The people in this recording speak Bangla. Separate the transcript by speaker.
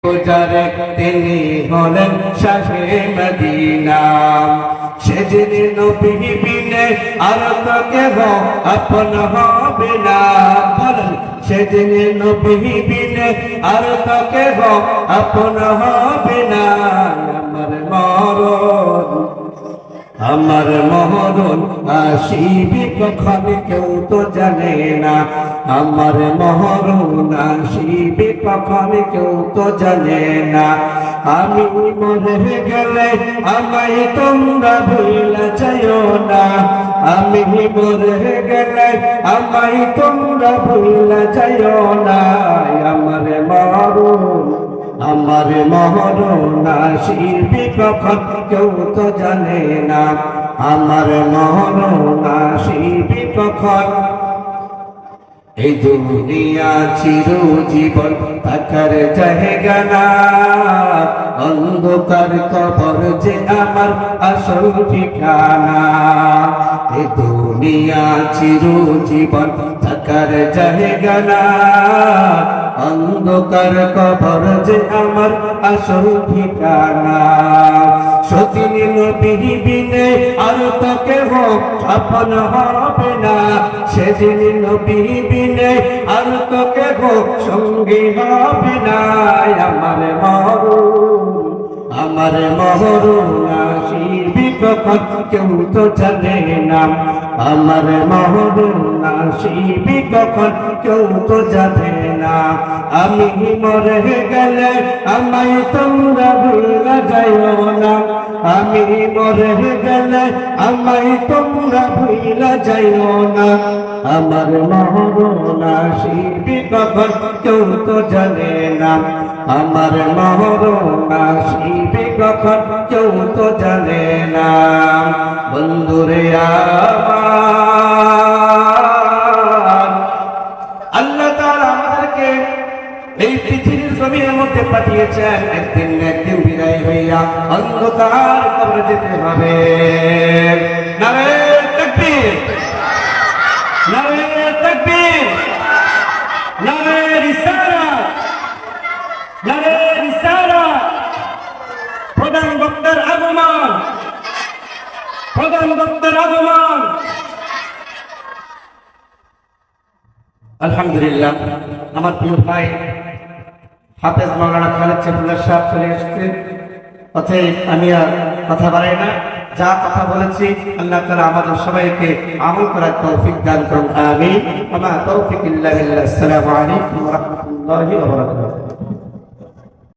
Speaker 1: গুজারে তিনি হলেন শাহে মদিনা। সেদিন নবী বিনে আর তো কেহ আপন হবে না। বলেন সেদিন নবী বিনে আর তো কেহ আপন হবে না। আমার মরণ আসিবে কখন কেউ তো জানে না। আমার মরণ আসিবে কখন কেউ তো জানে না। আমি মরে গেলে আমায় তোমরা ভুলে যাইও না। আমি মরে গেলে আমায় তোমরা ভুলে যাইও না। আমার মরণ আসিবে কখন কেউ তো জানে না। আমার মরণ আসিবে কখন। এই দুনিয়া চিরজীবন থাকার জায়গা না। অন্ধকার কবর যে আমার আসল ঠিকানা। এই দুনিয়া চিরজীবন থাকার জায়গা না। অন্ধকার কবর যে আমার আসল ঠিকানা। সতীন নবী বিনে আর তো কেহ আপন হবে না। সেদিন নবী বিনে আর তো কেহ সঙ্গী হবে না। আমার মরণ আসিবে কখন কেউ তো জানে না। আমার মরণ আসিবে কখন কেউ তো জানে না। আমি মরে গেলে আমায় তোমরা ভুলে যাইও না। আমি মরে গেলে আমায় তোমরা ভুলে যাইও না। আমার মরণ আসিবে কখন কেউ তো জানে না। আমার মরণ আসিবে কখন কেউ তো জানে না। বন্ধুরে আমার আল্লাহ তাআলা আমাদেরকে এই পৃথিবীর জমিনের মধ্যে পাঠিয়েছেন একদিন না একদিন বিদায় হইয়া অন্ধকার কবরে যেতে হবে। নারে তাকবীর, নারে তাকবীর, নারে রিসালাত, নারে রিসালাত। প্রধান বক্তার আগমন, প্রধান বক্তার আগমন। আলহামদুলিল্লাহ, আমার প্রিয় ভাই হাফেজ মাওলানা খালেদ সাহেবুল্লাহ সাহেব চলে এসেছে। অতএব আমি আর কথা বাড়াই না। যা কথা বলেছি আল্লাহ তাআলা আমাদের সবাইকে আমল করার তৌফিক দান করুন। আমিন। ওয়া মা তৌফিক ইল্লা বিল্লাহ। আসসালামু আলাইকুম ওয়া রাহমাতুল্লাহি ওয়া বারাকাতুহু।